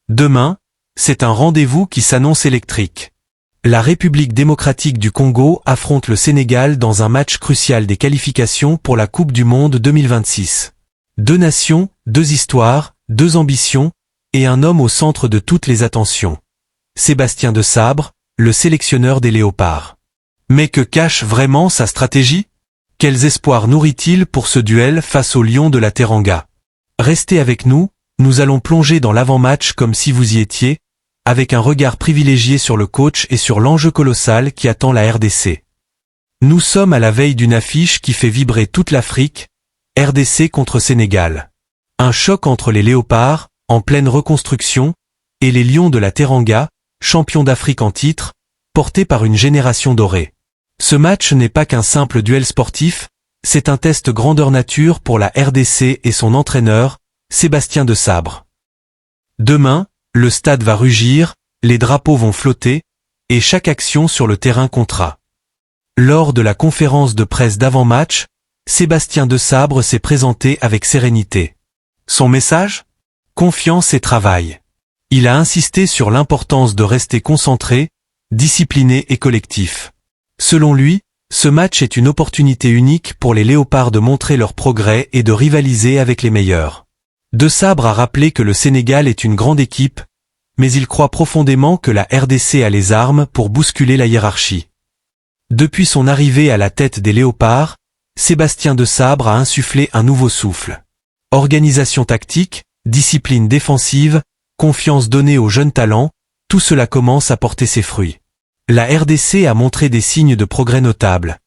Demain, c'est un rendez-vous qui s'annonce électrique. La République démocratique du Congo affronte le Sénégal dans un match crucial des qualifications pour la Coupe du Monde 2026. Deux nations, deux histoires, deux ambitions, et un homme au centre de toutes les attentions. Sébastien Desabre, le sélectionneur des Léopards. Mais que cache vraiment sa stratégie ? Quels espoirs nourrit-il pour ce duel face aux Lions de la Teranga ? Restez avec nous, nous allons plonger dans l'avant-match comme si vous y étiez, avec un regard privilégié sur le coach et sur l'enjeu colossal qui attend la RDC. Nous sommes à la veille d'une affiche qui fait vibrer toute l'Afrique, RDC contre Sénégal. Un choc entre les Léopards, en pleine reconstruction, et les Lions de la Teranga, champions d'Afrique en titre, portés par une génération dorée. Ce match n'est pas qu'un simple duel sportif, c'est un test grandeur nature pour la RDC et son entraîneur, Sébastien Desabre. Demain, le stade va rugir, les drapeaux vont flotter, et chaque action sur le terrain comptera. Lors de la conférence de presse d'avant-match, Sébastien Desabre s'est présenté avec sérénité. Son message ? Confiance et travail. Il a insisté sur l'importance de rester concentré, discipliné et collectif. Selon lui, ce match est une opportunité unique pour les Léopards de montrer leur progrès et de rivaliser avec les meilleurs. Desabre a rappelé que le Sénégal est une grande équipe, mais il croit profondément que la RDC a les armes pour bousculer la hiérarchie. Depuis son arrivée à la tête des Léopards, Sébastien Desabre a insufflé un nouveau souffle. Organisation tactique, discipline défensive, confiance donnée aux jeunes talents, tout cela commence à porter ses fruits. La RDC a montré des signes de progrès notables.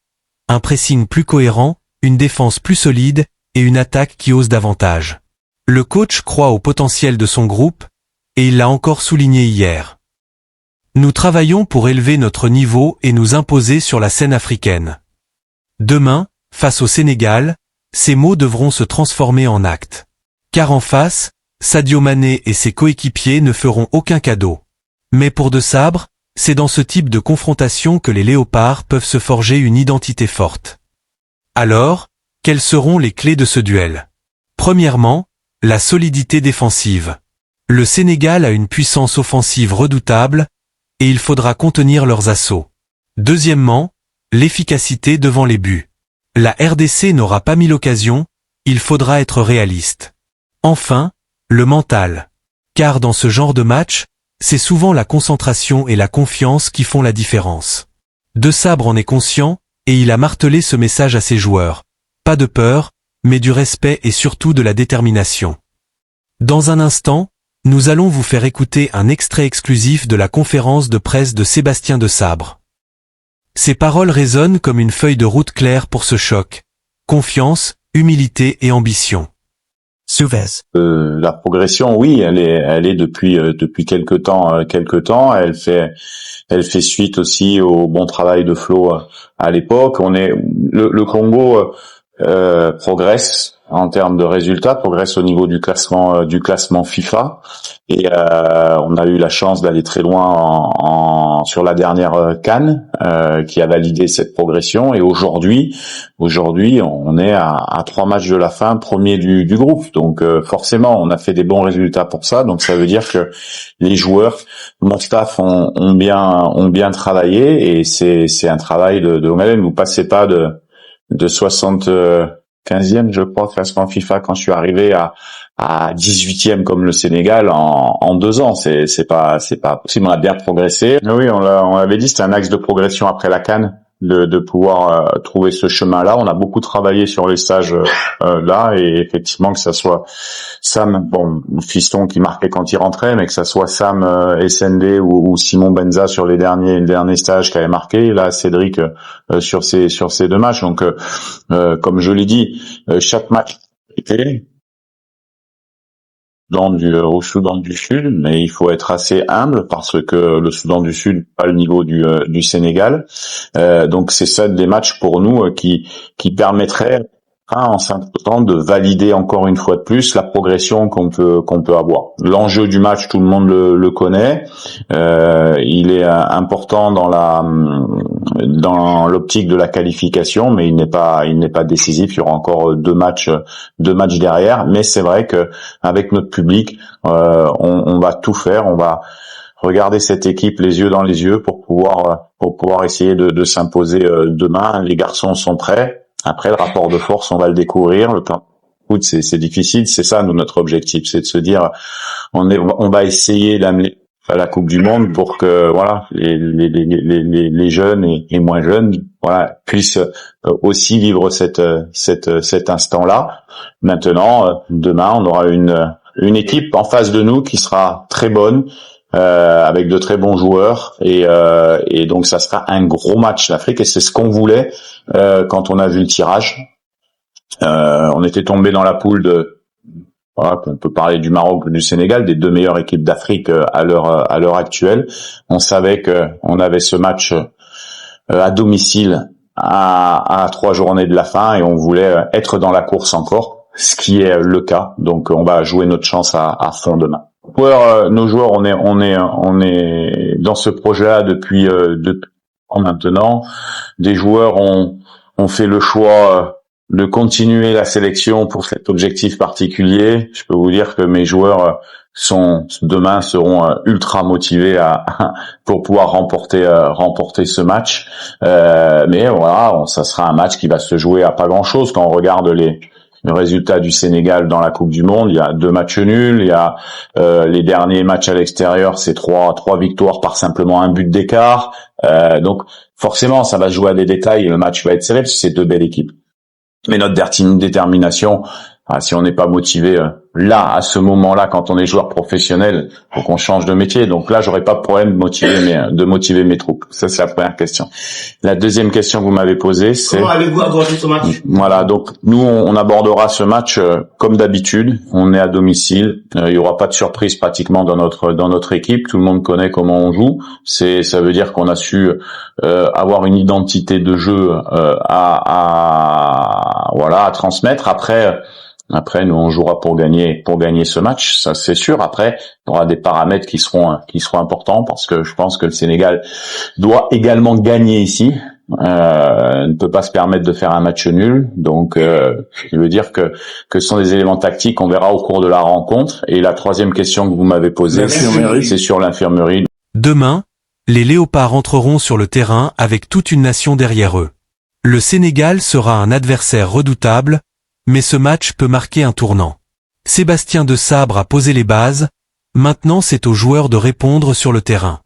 Un pressing plus cohérent, une défense plus solide, et une attaque qui ose davantage. Le coach croit au potentiel de son groupe, et il l'a encore souligné hier. Nous travaillons pour élever notre niveau et nous imposer sur la scène africaine. Demain, face au Sénégal, ces mots devront se transformer en actes. Car en face, Sadio Mané et ses coéquipiers ne feront aucun cadeau. Mais pour Desabre, c'est dans ce type de confrontation que les Léopards peuvent se forger une identité forte. Alors, quelles seront les clés de ce duel ? Premièrement, la solidité défensive. Le Sénégal a une puissance offensive redoutable, et il faudra contenir leurs assauts. Deuxièmement, l'efficacité devant les buts. La RDC n'aura pas mis l'occasion, il faudra être réaliste. Enfin, le mental. Car dans ce genre de match, c'est souvent la concentration et la confiance qui font la différence. Desabre en est conscient, et il a martelé ce message à ses joueurs. Pas de peur, mais du respect et surtout de la détermination. Dans un instant, nous allons vous faire écouter un extrait exclusif de la conférence de presse de Sébastien Desabre. Ces paroles résonnent comme une feuille de route claire pour ce choc. Confiance, humilité et ambition. Souvez. La progression, oui, elle est depuis quelque temps. Elle fait suite aussi au bon travail de Flo à l'époque. Le Congo progresse en termes de résultats, progresse au niveau du classement FIFA, et on a eu la chance d'aller très loin sur la dernière CAN qui a validé cette progression, et aujourd'hui on est à 3 matchs de la fin, premier du groupe, donc forcément on a fait des bons résultats pour ça, donc ça veut dire que les joueurs, mon staff ont bien travaillé, et c'est un travail de longue haleine. Vous passez pas de 75e, je crois, classement FIFA quand je suis arrivé à 18e comme le Sénégal en 2 ans. C'est pas possible. On a bien progressé. Oui, on l'avait dit, c'était un axe de progression après la CAN de pouvoir trouver ce chemin-là. On a beaucoup travaillé sur les stages là, et effectivement que ça soit Sam, fiston qui marquait quand il rentrait, mais que ça soit Sam SND ou Simon Benza sur les derniers stages qui avaient marqué, et là Cédric sur ces 2 matchs. Donc comme je l'ai dit, chaque match était au Soudan du Sud, mais il faut être assez humble parce que le Soudan du Sud n'a pas le niveau du Sénégal. Donc c'est ça des matchs pour nous qui permettraient en s'imposant de valider encore une fois de plus la progression qu'on peut avoir. L'enjeu du match, tout le monde le connaît. Il est important dans l'optique de la qualification, mais il n'est pas décisif. Il y aura encore deux matchs derrière. Mais c'est vrai que avec notre public, on va tout faire. On va regarder cette équipe les yeux dans les yeux pour pouvoir essayer de s'imposer demain. Les garçons sont prêts. Après, le rapport de force, on va le découvrir. Le plan de foot, c'est difficile. C'est ça, notre objectif, c'est de se dire, on va essayer d'amener à la Coupe du Monde pour que, voilà, les jeunes et moins jeunes, voilà, puissent aussi vivre cet instant-là. Maintenant, demain, on aura une équipe en face de nous qui sera très bonne, avec de très bons joueurs et donc ça sera un gros match l'Afrique et c'est ce qu'on voulait quand on a vu le tirage. On était tombé dans la poule voilà, on peut parler du Maroc ou du Sénégal, des deux meilleures équipes d'Afrique à l'heure actuelle. On savait que on avait ce match à domicile à 3 journées de la fin et on voulait être dans la course encore, ce qui est le cas. Donc on va jouer notre chance à fond demain. Nos joueurs, on est dans ce projet-là depuis maintenant. Des joueurs ont fait le choix de continuer la sélection pour cet objectif particulier. Je peux vous dire que mes joueurs demain seront ultra motivés pour pouvoir remporter ce match. Mais voilà, ça sera un match qui va se jouer à pas grand-chose quand on regarde le résultat du Sénégal dans la Coupe du Monde. Il y a 2 matchs nuls, il y a les derniers matchs à l'extérieur, c'est 3 victoires par simplement un but d'écart. Donc forcément, ça va se jouer à des détails et le match va être serré parce que c'est 2 belles équipes. Mais notre détermination, si on n'est pas motivé là, à ce moment-là, quand on est joueur professionnel, faut qu'on change de métier. Donc là, j'aurais pas de problème de motiver mes troupes. Ça, c'est la première question. La deuxième question que vous m'avez posée, c'est... Comment allez-vous aborder ce match? Voilà, donc nous, on abordera ce match comme d'habitude. On est à domicile. Il y aura pas de surprise pratiquement dans notre équipe. Tout le monde connaît comment on joue. Ça veut dire qu'on a su avoir une identité de jeu à transmettre. Après, nous, on jouera pour gagner ce match, ça c'est sûr. Après, il y aura des paramètres qui seront importants parce que je pense que le Sénégal doit également gagner ici. Ne peut pas se permettre de faire un match nul. Donc, je veux dire que ce sont des éléments tactiques. On verra au cours de la rencontre. Et la troisième question que vous m'avez posée, c'est sur l'infirmerie. Demain, les Léopards entreront sur le terrain avec toute une nation derrière eux. Le Sénégal sera un adversaire redoutable, mais ce match peut marquer un tournant. Sébastien Desabre a posé les bases, maintenant c'est aux joueurs de répondre sur le terrain.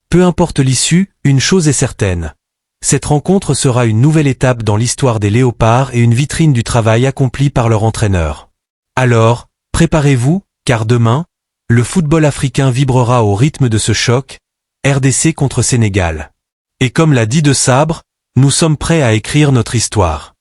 Peu importe l'issue, une chose est certaine. Cette rencontre sera une nouvelle étape dans l'histoire des Léopards et une vitrine du travail accompli par leur entraîneur. Alors, préparez-vous, car demain, le football africain vibrera au rythme de ce choc, RDC contre Sénégal. Et comme l'a dit Desabre, nous sommes prêts à écrire notre histoire.